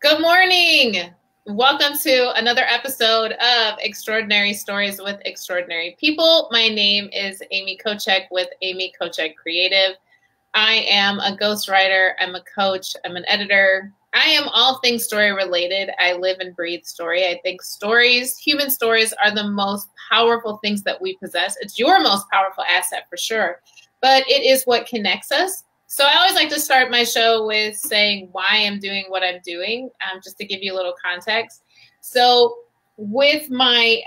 Good morning. Welcome to another episode of Extraordinary Stories with Extraordinary People. My name is Amy Kochek with Amy Kochek Creative. I am a ghostwriter. I'm a coach. I'm an editor. I am all things story related. I live and breathe story. I think stories, human stories, are the most powerful things that we possess. It's your most powerful asset for sure, but it is what connects us. So I always like to start my show with saying why I'm doing what I'm doing, just to give you a little context. So with my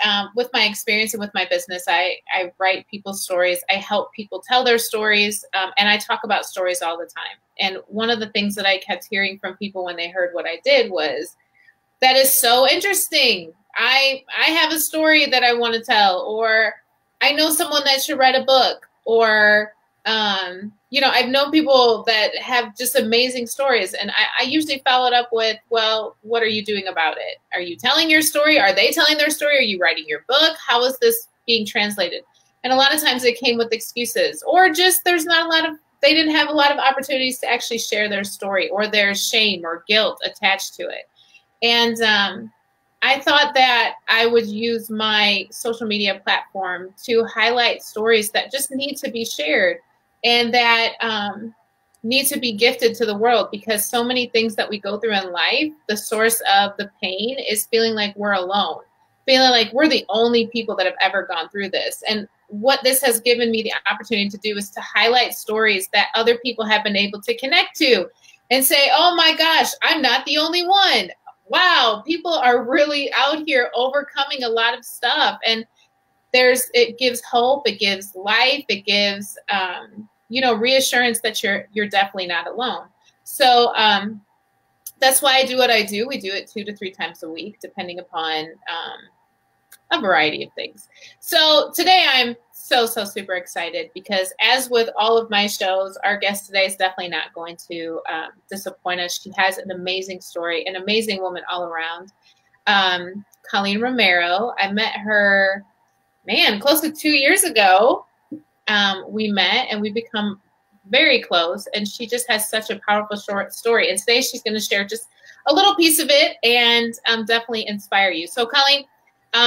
experience and with my business, I write people's stories. I help people tell their stories, and I talk about stories all the time. And one of the things that I kept hearing from people when they heard what I did was, that is so interesting. I have a story that I want to tell, or I know someone that should write a book, or I've known people that have just amazing stories, and I usually follow it up with, well, what are you doing about it? Are you telling your story? Are they telling their story? Are you writing your book? How is this being translated? And a lot of times it came with excuses, or just they didn't have a lot of opportunities to actually share their story, or there's shame or guilt attached to it. And I thought that I would use my social media platform to highlight stories that just need to be shared, and that need to be gifted to the world, because so many things that we go through in life, the source of the pain is feeling like we're alone, feeling like we're the only people that have ever gone through this. And what this has given me the opportunity to do is to highlight stories that other people have been able to connect to and say, oh my gosh, I'm not the only one. Wow, people are really out here overcoming a lot of stuff. And it gives hope, it gives life, it gives reassurance that you're definitely not alone. So that's why I do what I do. We do it 2 to 3 times a week, depending upon a variety of things. So today I'm so super excited, because as with all of my shows, our guest today is definitely not going to disappoint us. She has an amazing story, an amazing woman all around. Colleen Romero. I met her, close to 2 years ago. We met and we become very close, and she just has such a powerful short story. And today she's going to share just a little piece of it and definitely inspire you. So Colleen,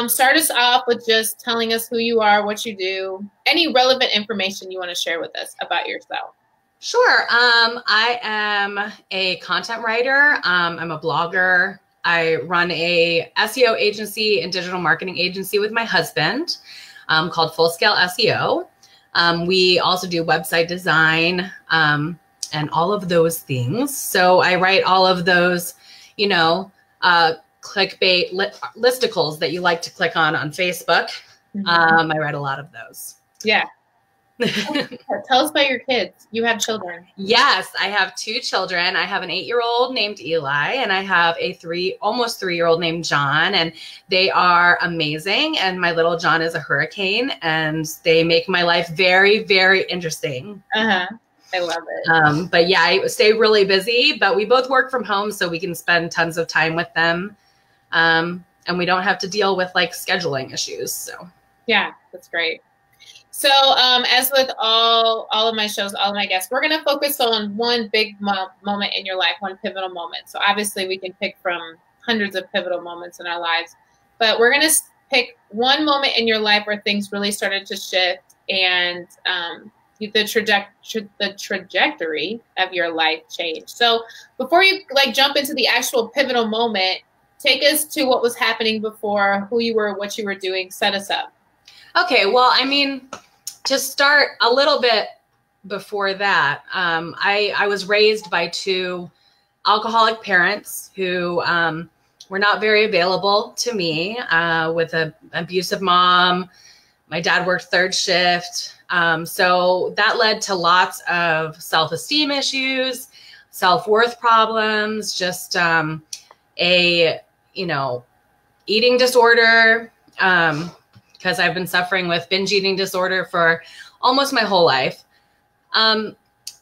start us off with just telling us who you are, what you do, any relevant information you want to share with us about yourself. Sure. I am a content writer. I'm a blogger. I run a SEO agency and digital marketing agency with my husband called Full Scale SEO. We also do website design and all of those things. So I write all of those, clickbait listicles that you like to click on Facebook. I write a lot of those. Yeah. Tell us about your kids. You have children. Yes, I have 2 children. I have an 8-year-old named Eli, and I have a almost 3-year-old named John, and they are amazing. And my little John is a hurricane, and they make my life very, very interesting. I love it. But yeah, I stay really busy, but we both work from home, so we can spend tons of time with them. And we don't have to deal with like scheduling issues. So yeah, that's great. So as with all of my shows, all of my guests, we're going to focus on one big moment in your life, one pivotal moment. So obviously we can pick from hundreds of pivotal moments in our lives, but we're going to pick one moment in your life where things really started to shift, and the trajectory of your life changed. So before you jump into the actual pivotal moment, take us to what was happening before, who you were, what you were doing, set us up. Okay, well, to start a little bit before that, I was raised by 2 alcoholic parents who were not very available to me, with an abusive mom. My dad worked 3rd shift. So that led to lots of self-esteem issues, self-worth problems, just eating disorder, because I've been suffering with binge eating disorder for almost my whole life. And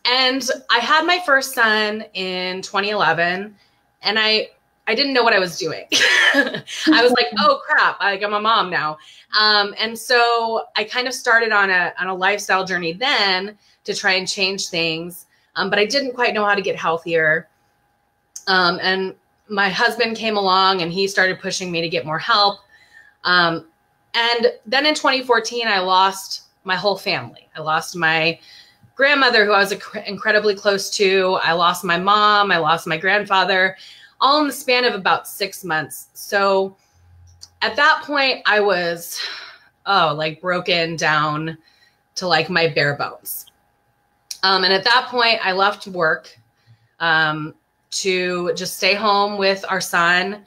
I had my first son in 2011, and I didn't know what I was doing. I was like, oh crap, I'm a mom now. And so I kind of started on a lifestyle journey then to try and change things. But I didn't quite know how to get healthier. And my husband came along and he started pushing me to get more help. And then in 2014, I lost my whole family. I lost my grandmother, who I was incredibly close to. I lost my mom. I lost my grandfather, all in the span of about 6 months. So at that point, I was, like broken down to like my bare bones. And at that point, I left work to just stay home with our son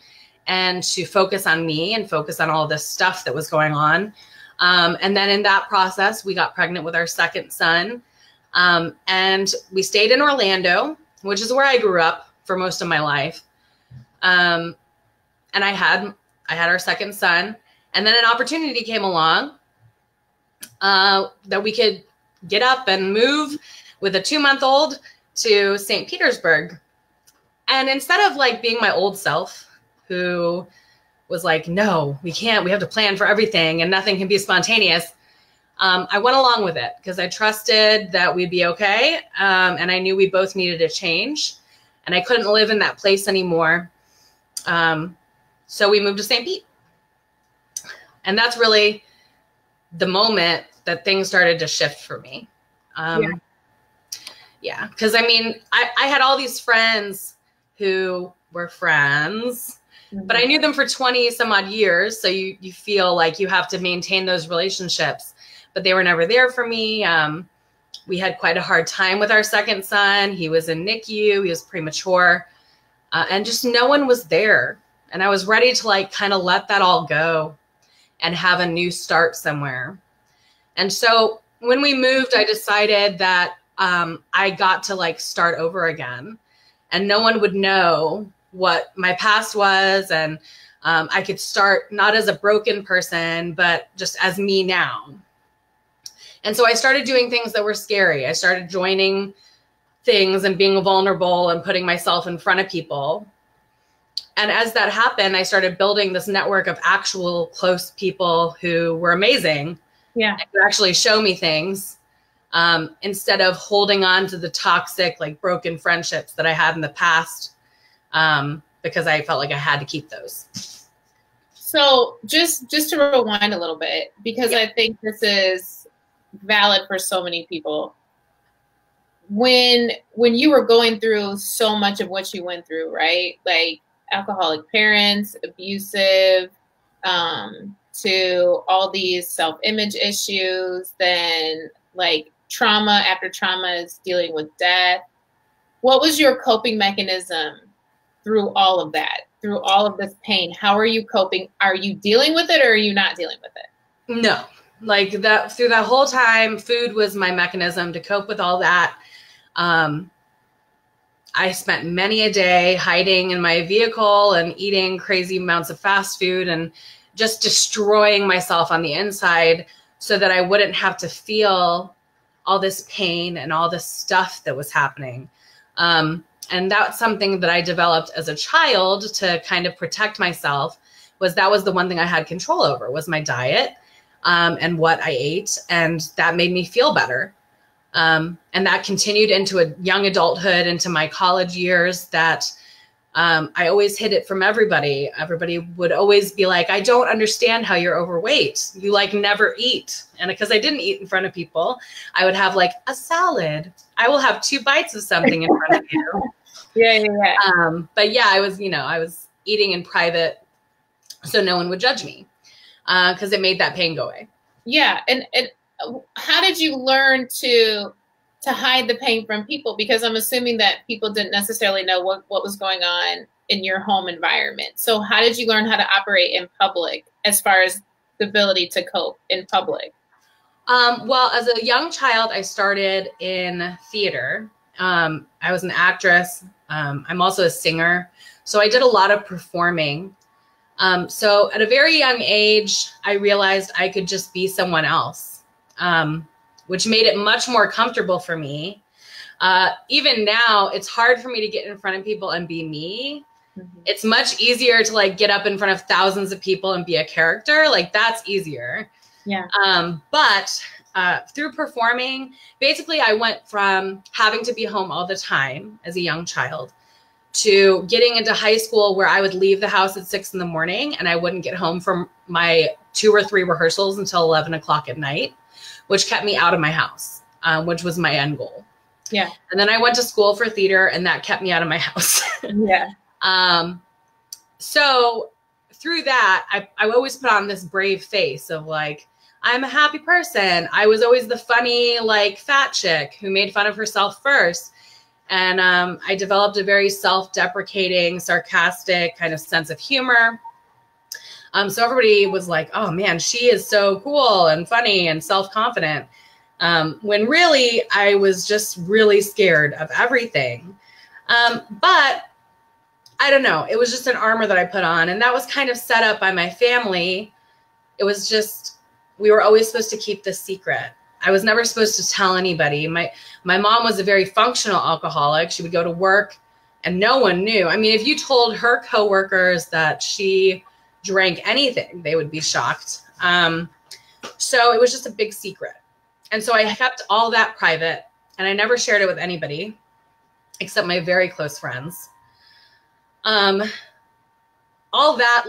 and to focus on me and focus on all this stuff that was going on. And then in that process, we got pregnant with our second son. And we stayed in Orlando, which is where I grew up for most of my life. And I had our second son, and then an opportunity came along, that we could get up and move with a 2-month-old to St. Petersburg. And instead of like being my old self, who was like, no, we can't, we have to plan for everything and nothing can be spontaneous, I went along with it because I trusted that we'd be okay. And I knew we both needed a change and I couldn't live in that place anymore. So we moved to St. Pete. And that's really the moment that things started to shift for me. Yeah. Cause I mean, I had all these friends who were friends, but I knew them for 20 some odd years. So you feel like you have to maintain those relationships, but they were never there for me. We had quite a hard time with our second son. He was in NICU, he was premature, and just no one was there. And I was ready to like kind of let that all go and have a new start somewhere. And so when we moved, I decided that I got to like start over again, and no one would know what my past was. And I could start not as a broken person, but just as me now. And so I started doing things that were scary. I started joining things and being vulnerable and putting myself in front of people. And as that happened, I started building this network of actual close people who were amazing. Yeah. And could actually show me things, instead of holding on to the toxic, like broken friendships that I had in the past, because I felt like I had to keep those. So just to rewind a little bit, because I think this is valid for so many people. When you were going through so much of what you went through, right? Like alcoholic parents, abusive, to all these self-image issues, then like trauma after trauma is dealing with death. What was your coping mechanism through all of that, through all of this pain? How are you coping? Are you dealing with it or are you not dealing with it? No, like that through that whole time, food was my mechanism to cope with all that. I spent many a day hiding in my vehicle and eating crazy amounts of fast food and just destroying myself on the inside so that I wouldn't have to feel all this pain and all this stuff that was happening. And that's something that I developed as a child to kind of protect myself. That was the one thing I had control over, was my diet, and what I ate. And that made me feel better. And that continued into a young adulthood, into my college years, that I always hid it from everybody. Everybody would always be like, I don't understand how you're overweight. You like never eat. And because I didn't eat in front of people, I would have like a salad. I will have 2 bites of something in front of you. Yeah. But yeah, I was eating in private so no one would judge me, because it made that pain go away. Yeah. And how did you learn to hide the pain from people? Because I'm assuming that people didn't necessarily know what was going on in your home environment. So how did you learn how to operate in public as far as the ability to cope in public? Well, as a young child, I started in theater. I was an actress. I'm also a singer. So I did a lot of performing. So at a very young age, I realized I could just be someone else, which made it much more comfortable for me. Even now, it's hard for me to get in front of people and be me. Mm-hmm. It's much easier to like get up in front of thousands of people and be a character. Like that's easier. Yeah. But through performing, basically I went from having to be home all the time as a young child to getting into high school where I would leave the house at 6 in the morning and I wouldn't get home from my 2 or 3 rehearsals until 11 o'clock at night, which kept me out of my house, which was my end goal. Yeah. And then I went to school for theater and that kept me out of my house. Yeah. So through that, I always put on this brave face of like, I'm a happy person. I was always the funny, like fat chick who made fun of herself first. And I developed a very self-deprecating, sarcastic kind of sense of humor. So everybody was like, oh man, she is so cool and funny and self-confident. When really I was just really scared of everything. But I don't know, it was just an armor that I put on, and that was kind of set up by my family. It was just, we were always supposed to keep this secret. I was never supposed to tell anybody. My mom was a very functional alcoholic. She would go to work and no one knew. I mean, if you told her coworkers that she drank anything, they would be shocked. So it was just a big secret. And so I kept all that private and I never shared it with anybody except my very close friends. All that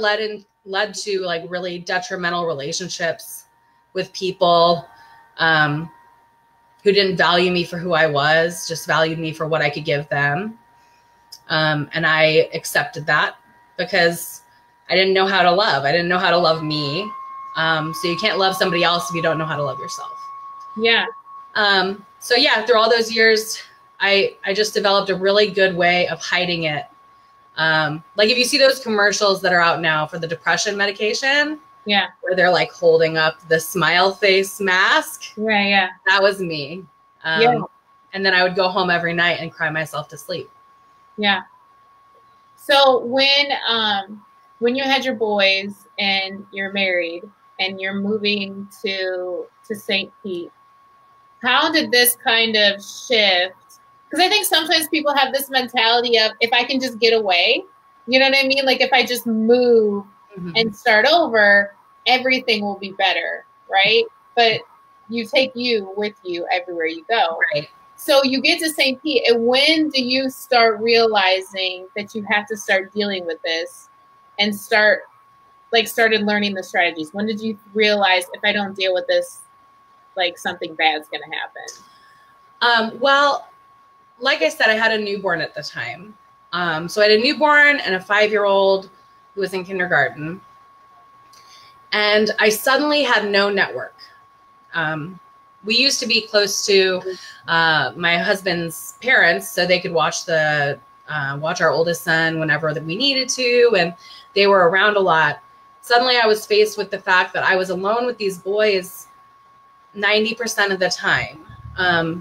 led to like really detrimental relationships with people who didn't value me for who I was, just valued me for what I could give them. And I accepted that because I didn't know how to love. I didn't know how to love me. So you can't love somebody else if you don't know how to love yourself. Yeah. So yeah, through all those years, I just developed a really good way of hiding it. Like if you see those commercials that are out now for the depression medication, yeah, where they're like holding up the smile face mask. Right. Yeah. That was me. Yeah. And then I would go home every night and cry myself to sleep. Yeah. So when you had your boys and you're married and you're moving to St. Pete, how did this kind of shift? Because I think sometimes people have this mentality of, if I can just get away, you know what I mean? Like if I just move and start over, everything will be better, right? But you take you with you everywhere you go. Right. So you get to St. Pete, and when do you start realizing that you have to start dealing with this and started learning the strategies? When did you realize, if I don't deal with this, like something bad's going to happen? Well, like I said, I had a newborn at the time. So I had a newborn and a 5-year-old who was in kindergarten. And I suddenly had no network. We used to be close to my husband's parents, so they could watch our oldest son whenever that we needed to, and they were around a lot. Suddenly I was faced with the fact that I was alone with these boys 90% of the time.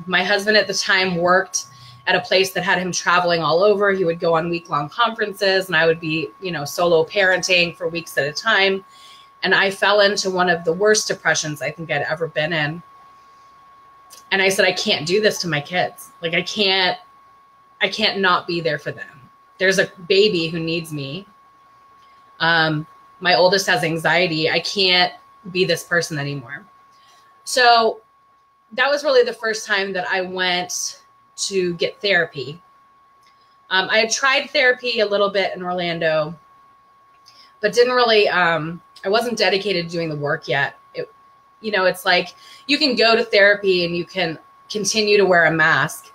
My husband at the time worked at a place that had him traveling all over. He would go on week-long conferences, and I would be, solo parenting for weeks at a time. And I fell into one of the worst depressions I think I'd ever been in. And I said, I can't do this to my kids. Like I can't not be there for them. There's a baby who needs me. My oldest has anxiety. I can't be this person anymore. So that was really the first time that I went to get therapy. I had tried therapy a little bit in Orlando, but didn't really, I wasn't dedicated to doing the work yet. It's like you can go to therapy and you can continue to wear a mask.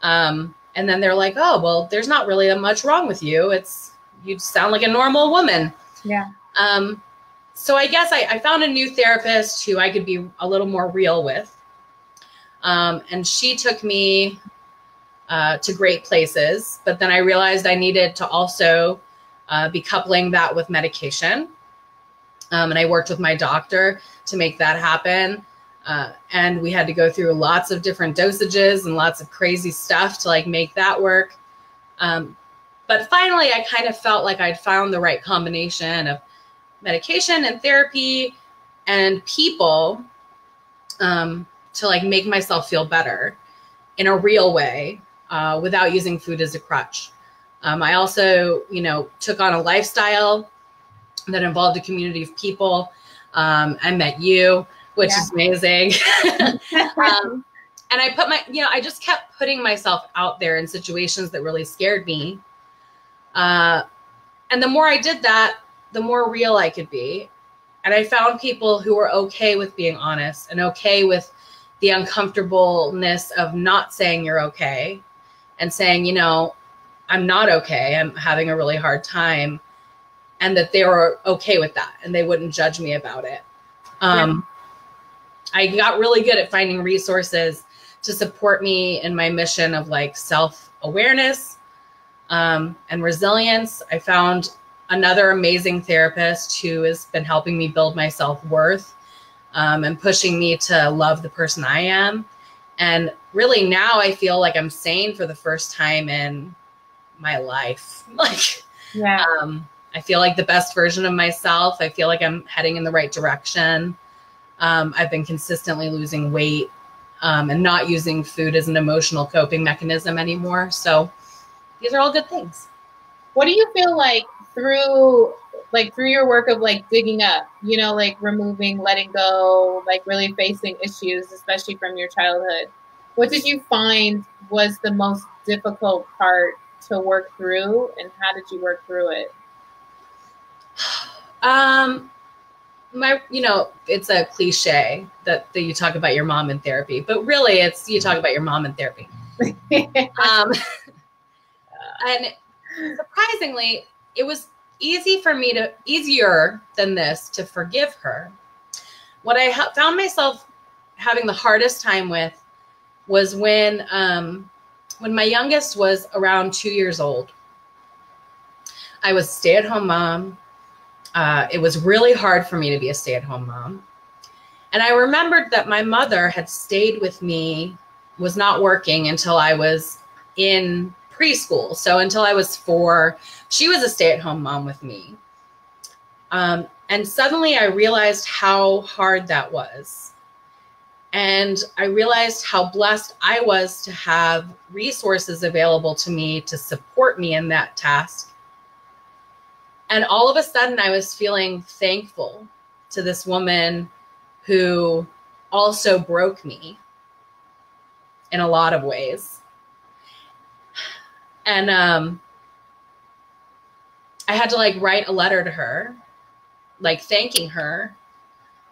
And then they're like, oh, well, there's not really that much wrong with you. You sound like a normal woman. Yeah. So I guess I found a new therapist who I could be a little more real with. And she took me to great places, but then I realized I needed to also be coupling that with medication. And I worked with my doctor to make that happen. And we had to go through lots of different dosages and lots of crazy stuff to like make that work. But finally, I kind of felt like I'd found the right combination of medication and therapy and people to like make myself feel better in a real way without using food as a crutch. I also, took on a lifestyle that involved a community of people. I met you, which is amazing. And I I just kept putting myself out there in situations that really scared me. And the more I did that, the more real I could be. And I found people who were okay with being honest and okay with the uncomfortableness of not saying you're okay and saying, you know, I'm not okay. I'm having a really hard time. And that they were okay with that and they wouldn't judge me about it. I got really good at finding resources to support me in my mission of like self-awareness and resilience. I found another amazing therapist who has been helping me build my self-worth and pushing me to love the person I am. And really now I feel like I'm sane for the first time in my life. Like, yeah. I feel like the best version of myself. I feel like I'm heading in the right direction. I've been consistently losing weight and not using food as an emotional coping mechanism anymore. So these are all good things. What do you feel like through your work of like digging up, you know, like removing, letting go, like really facing issues, especially from your childhood? What did you find was the most difficult part to work through, and how did you work through it? You know, it's a cliche that you talk about your mom in therapy, but really it's you talk about your mom in therapy. And surprisingly, it was easier than this to forgive her. What I found myself having the hardest time with was when my youngest was around 2 years old. I was a stay-at-home mom. It was really hard for me to be a stay-at-home mom. And I remembered that my mother had stayed with me, was not working until I was in preschool. So until I was 4, she was a stay-at-home mom with me. And suddenly I realized how hard that was. And I realized how blessed I was to have resources available to me to support me in that task. And all of a sudden I was feeling thankful to this woman who also broke me in a lot of ways. And I had to like write a letter to her, like thanking her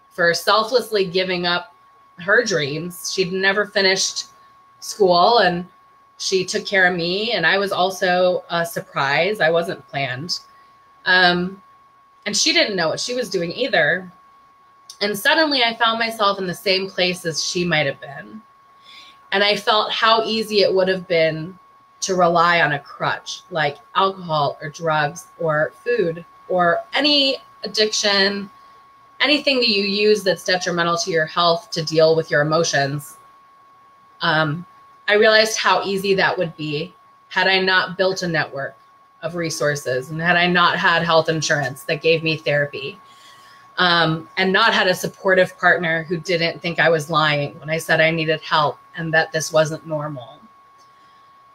for selflessly giving up her dreams. She'd never finished school and she took care of me. And I was also a surprise. I wasn't planned. And she didn't know what she was doing either. And suddenly I found myself in the same place as she might have been. And I felt how easy it would have been to rely on a crutch like alcohol or drugs or food or any addiction, anything that you use that's detrimental to your health to deal with your emotions. I realized how easy that would be had I not built a network of resources and had I not had health insurance that gave me therapy, and not had a supportive partner who didn't think I was lying when I said I needed help and that this wasn't normal.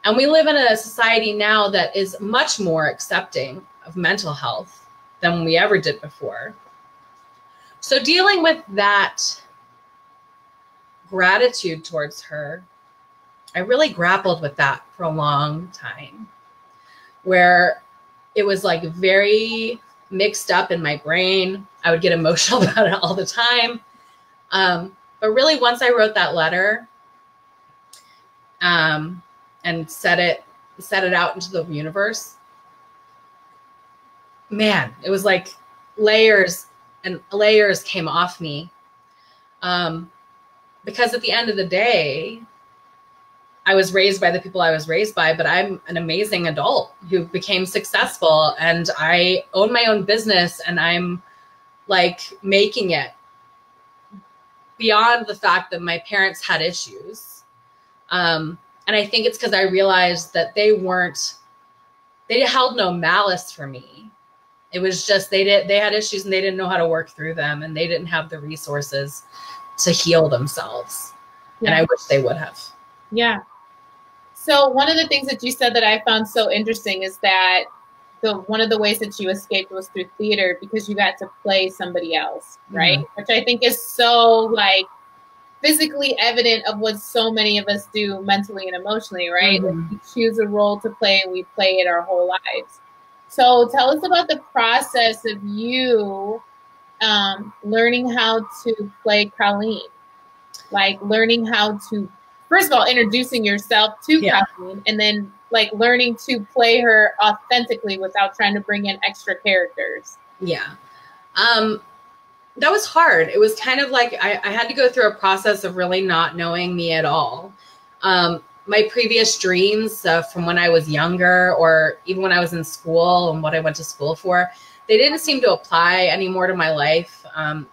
And we live in a society now that is much more accepting of mental health than we ever did before. So dealing with that gratitude towards her, I really grappled with that for a long time, where it was like very mixed up in my brain. I would get emotional about it all the time. But really, once I wrote that letter and set it out into the universe, man, it was like layers and layers came off me. Because at the end of the day, I was raised by the people I was raised by, but I'm an amazing adult who became successful and I own my own business and I'm like making it beyond the fact that my parents had issues. And I think it's because I realized that they held no malice for me. It was just, they had issues and they didn't know how to work through them and they didn't have the resources to heal themselves. Yeah. And I wish they would have. Yeah. So one of the things that you said that I found so interesting is that one of the ways that you escaped was through theater because you got to play somebody else, right? Mm-hmm. Which I think is so like physically evident of what so many of us do mentally and emotionally, right? Mm-hmm. Like we choose a role to play and we play it our whole lives. So tell us about the process of you learning how to play Colleen, like learning how to, first of all, introducing yourself to Colleen, and then like learning to play her authentically without trying to bring in extra characters. Yeah. That was hard. It was kind of like I had to go through a process of really not knowing me at all. My previous dreams from when I was younger, or even when I was in school and what I went to school for, they didn't seem to apply anymore to my life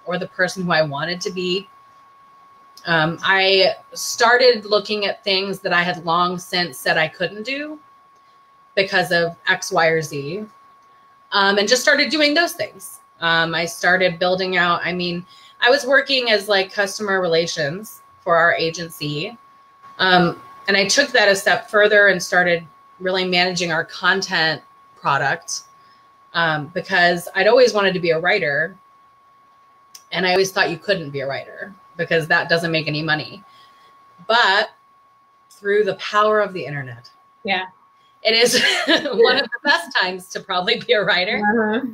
or the person who I wanted to be. I started looking at things that I had long since said I couldn't do because of X, Y, or Z, and just started doing those things. I started building out, I mean, I was working as like customer relations for our agency. And I took that a step further and started really managing our content product because I'd always wanted to be a writer. And I always thought you couldn't be a writer because that doesn't make any money. But through the power of the internet. Yeah. It is one of the best times to probably be a writer.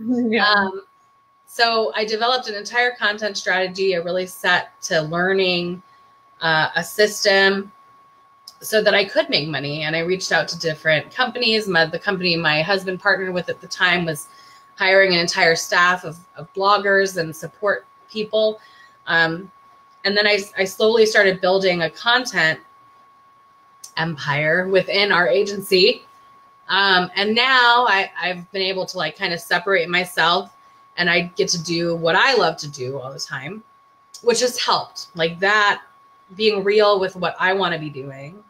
Yeah. So I developed an entire content strategy. I really set to learning a system so that I could make money. And I reached out to different companies. The company my husband partnered with at the time was hiring an entire staff of bloggers and support people. And then I slowly started building a content empire within our agency. And now I've been able to like kind of separate myself, and I get to do what I love to do all the time, which has helped. Like that, being real with what I want to be doing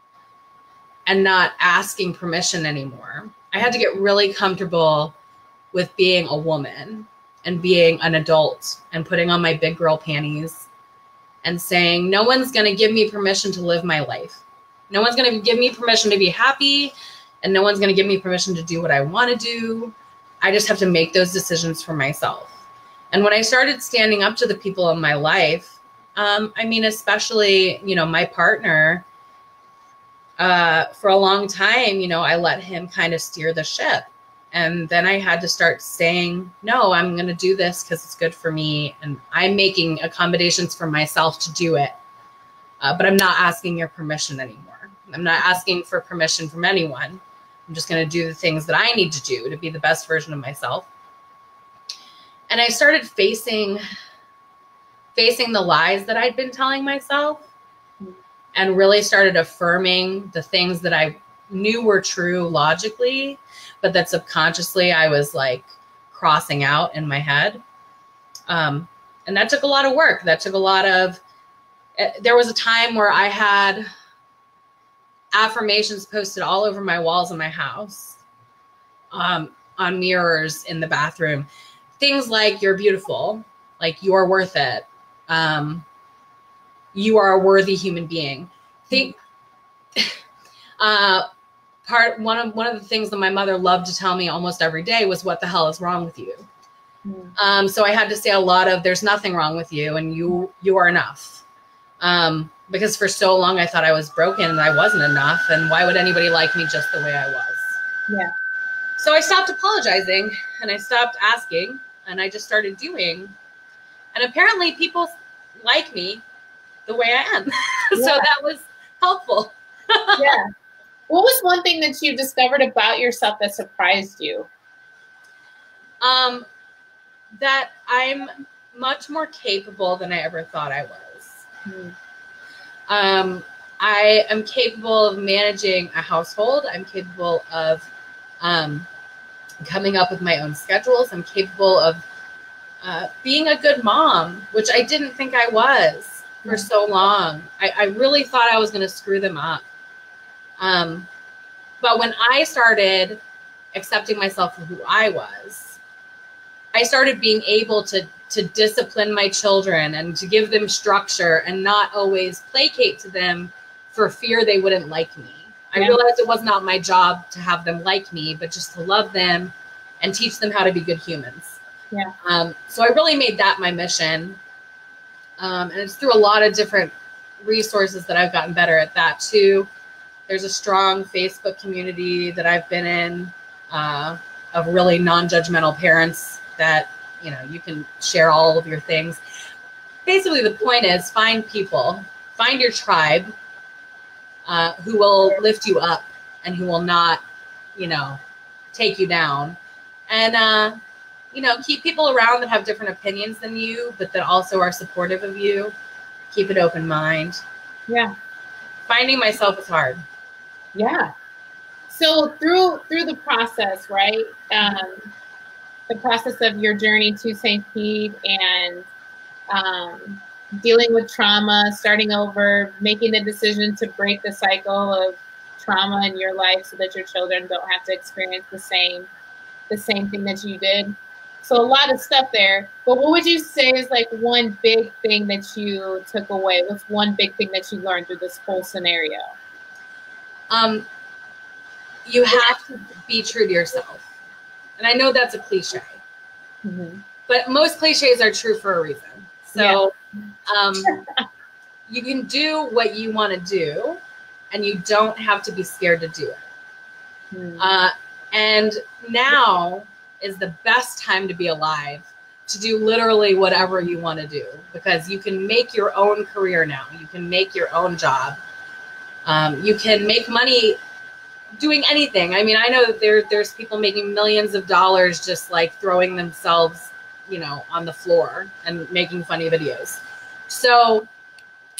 and not asking permission anymore. I had to get really comfortable with being a woman and being an adult and putting on my big girl panties and saying, no one's going to give me permission to live my life. No one's going to give me permission to be happy, and no one's going to give me permission to do what I want to do. I just have to make those decisions for myself. And when I started standing up to the people in my life, I mean, especially, you know, my partner, for a long time, you know, I let him kind of steer the ship. And then I had to start saying, no, I'm going to do this because it's good for me. And I'm making accommodations for myself to do it. But I'm not asking your permission anymore. I'm not asking for permission from anyone. I'm just going to do the things that I need to do to be the best version of myself. And I started facing the lies that I'd been telling myself, and really started affirming the things that I knew were true logically, but that subconsciously I was like crossing out in my head. And that took a lot of work. That took a lot of, there was a time where I had affirmations posted all over my walls in my house, on mirrors in the bathroom. Things like, you're beautiful, like you're worth it. You are a worthy human being. One of the things that my mother loved to tell me almost every day was, what the hell is wrong with you? So I had to say a lot of, there's nothing wrong with you, and you are enough. Because for so long I thought I was broken and I wasn't enough, and why would anybody like me just the way I was? Yeah. So I stopped apologizing, and I stopped asking, and I just started doing. And apparently people like me the way I am. So that was helpful. Yeah. What was one thing that you discovered about yourself that surprised you? That I'm much more capable than I ever thought I was. I am capable of managing a household. I'm capable of coming up with my own schedules. I'm capable of being a good mom, which I didn't think I was for so long. I really thought I was going to screw them up. But when I started accepting myself for who I was, I started being able to discipline my children and to give them structure and not always placate to them for fear they wouldn't like me. I realized it was not my job to have them like me, but just to love them and teach them how to be good humans. So I really made that my mission. And it's through a lot of different resources that I've gotten better at that too. There's a strong Facebook community that I've been in, of of really non-judgmental parents that, you know, you can share all of your things. Basically, the point is find people, find your tribe who will lift you up and who will not, you know, take you down. And, you know, keep people around that have different opinions than you, but that also are supportive of you. Keep an open mind. Yeah. Finding myself was hard. Yeah. So through the process, right? The process of your journey to St. Pete and dealing with trauma, starting over, making the decision to break the cycle of trauma in your life so that your children don't have to experience the same thing that you did. So a lot of stuff there. But what would you say is like one big thing that you took away? What's one big thing that you learned through this whole scenario? You have to be true to yourself. And I know that's a cliche, but most cliches are true for a reason. So you can do what you want to do, and you don't have to be scared to do it. And now is the best time to be alive, to do literally whatever you want to do, because you can make your own career now. You can make your own job. You can make money doing anything. I mean, I know that there's people making millions of dollars just like throwing themselves, you know, on the floor and making funny videos. So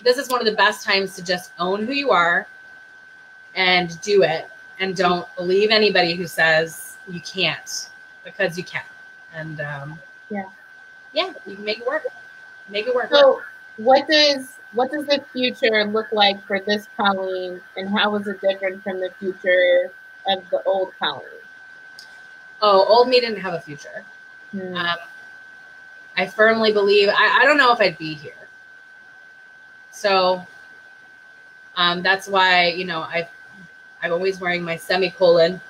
this is one of the best times to just own who you are and do it. And don't believe anybody who says you can't, because you can. And yeah, you can make it work. Make it work. So what does the future look like for this Colleen, and how is it different from the future of the old Colleen? Oh, old me didn't have a future. I firmly believe, I don't know if I'd be here. So that's why, you know, I'm always wearing my semicolon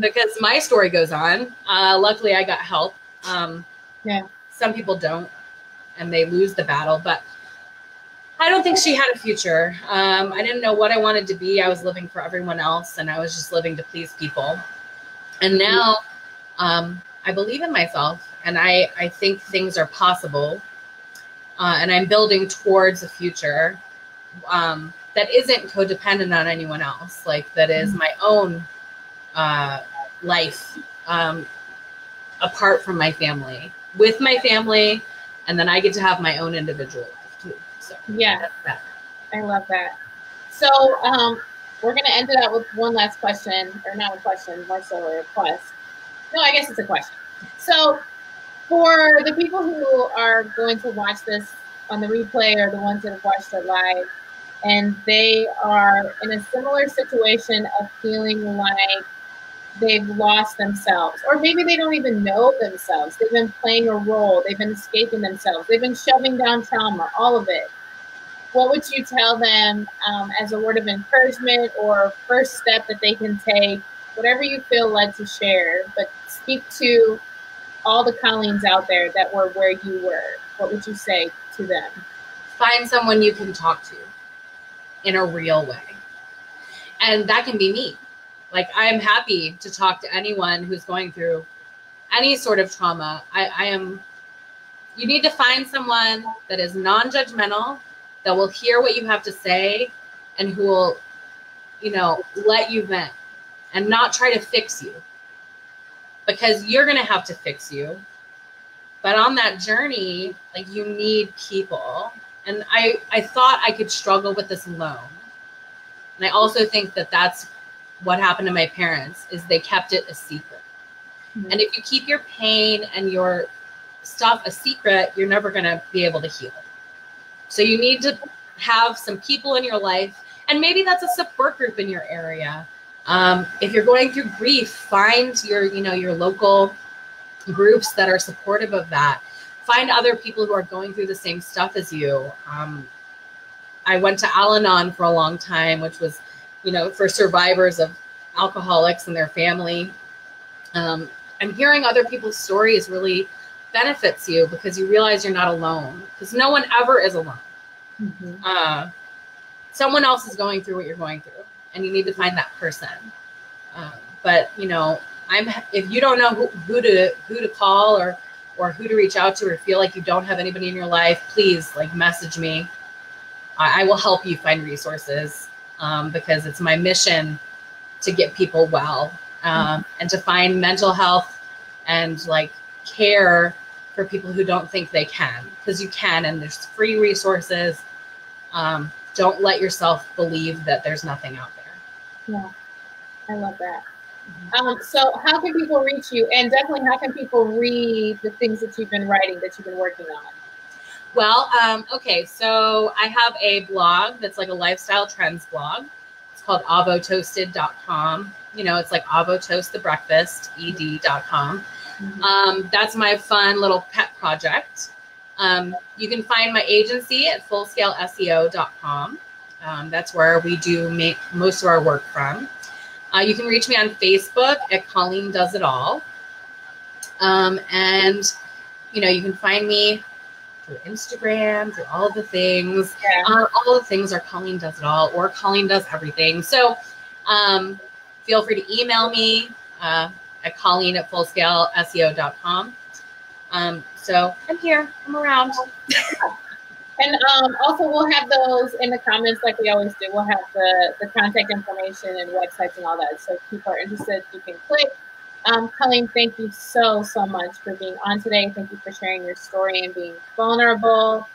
because my story goes on. Luckily, I got help. Some people don't, and they lose the battle. But I don't think she had a future. I didn't know what I wanted to be. I was living for everyone else, and I was just living to please people. And now I believe in myself, and I think things are possible. And I'm building towards a future that isn't codependent on anyone else. Like, that is my own life apart from my family, with my family, and then I get to have my own individual life too. So yeah, I love that. So we're going to end it up with one last question, or not a question, more so a request. No, I guess it's a question. So for the people who are going to watch this on the replay, or the ones that have watched it live, and they are in a similar situation of feeling like they've lost themselves, or maybe they don't even know themselves. They've been playing a role. They've been escaping themselves. They've been shoving down trauma, all of it. What would you tell them as a word of encouragement or first step that they can take, whatever you feel led to share, but speak to all the Colleens out there that were where you were? What would you say to them? Find someone you can talk to in a real way. And that can be me. Like, I am happy to talk to anyone who's going through any sort of trauma. You need to find someone that is non-judgmental, that will hear what you have to say, and who will, you know, let you vent and not try to fix you, because you're going to have to fix you. But on that journey, like, you need people. And I thought I could struggle with this alone. And I also think that that's what happened to my parents, is they kept it a secret. And if you keep your pain and your stuff a secret, you're never going to be able to heal. So you need to have some people in your life, and maybe that's a support group in your area. If you're going through grief, find your local groups that are supportive of that. Find other people who are going through the same stuff as you. I went to Al-Anon for a long time, which was, for survivors of alcoholics and their family. And hearing other people's stories really benefits you, because you realize you're not alone, because no one ever is alone. Someone else is going through what you're going through, and you need to find that person. But if you don't know who to call or who to reach out to, or feel like you don't have anybody in your life, please like message me. I will help you find resources, because it's my mission to get people well, and to find mental health and like care for people who don't think they can, because you can, and there's free resources. Don't let yourself believe that there's nothing out there. Yeah, I love that. So how can people reach you? And definitely, how can people read the things that you've been writing, that you've been working on? Well, okay, so I have a blog that's like a lifestyle trends blog. It's called avotoasted.com. You know, it's like Avo Toast the Breakfast, ed.com. That's my fun little pet project. You can find my agency at fullscaleseo.com. That's where we do make most of our work from. You can reach me on Facebook at Colleen Does It All. And, you know, you can find me through Instagram, through all the things. Yeah. All the things are Colleen Does It All or Colleen Does Everything. So feel free to email me at Colleen at fullscaleseo.com. So I'm here. I'm around. And also, we'll have those in the comments like we always do. We'll have the contact information and websites and all that. So if people are interested, you can click. Colleen, thank you so much for being on today. Thank you for sharing your story and being vulnerable.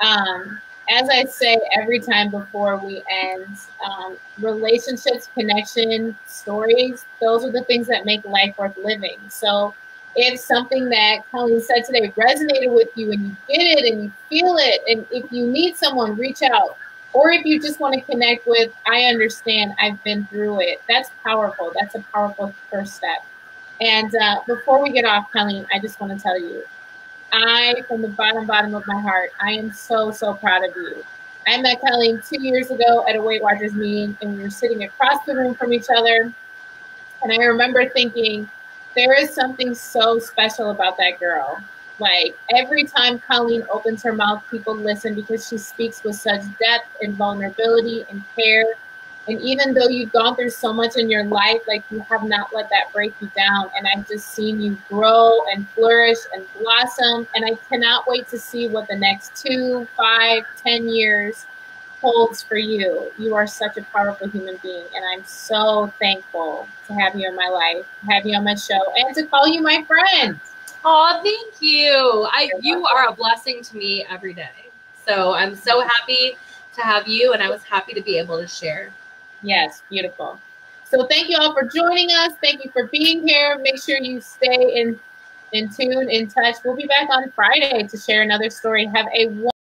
As I say every time before we end, relationships, connection, stories, those are the things that make life worth living. So if something that Colleen said today resonated with you and you get it and you feel it, and if you need someone, reach out. Or if you just want to connect with, I understand, I've been through it. That's powerful. That's a powerful first step. And before we get off, Colleen, I just want to tell you, from the bottom of my heart, I am so proud of you. I met Colleen 2 years ago at a Weight Watchers meeting, and we were sitting across the room from each other. And I remember thinking, there is something so special about that girl. Like, every time Colleen opens her mouth, people listen because she speaks with such depth and vulnerability and care. And even though you've gone through so much in your life, like, you have not let that break you down. And I've just seen you grow and flourish and blossom. And I cannot wait to see what the next 2, 5, 10 years holds for you. You are such a powerful human being. And I'm so thankful to have you in my life, to have you on my show, and to call you my friend. Oh, thank you. You are a blessing to me every day. So I'm so happy to have you, and I was happy to be able to share. Yes, beautiful. So thank you all for joining us. Thank you for being here. Make sure you stay in tune, in touch. We'll be back on Friday to share another story. Have a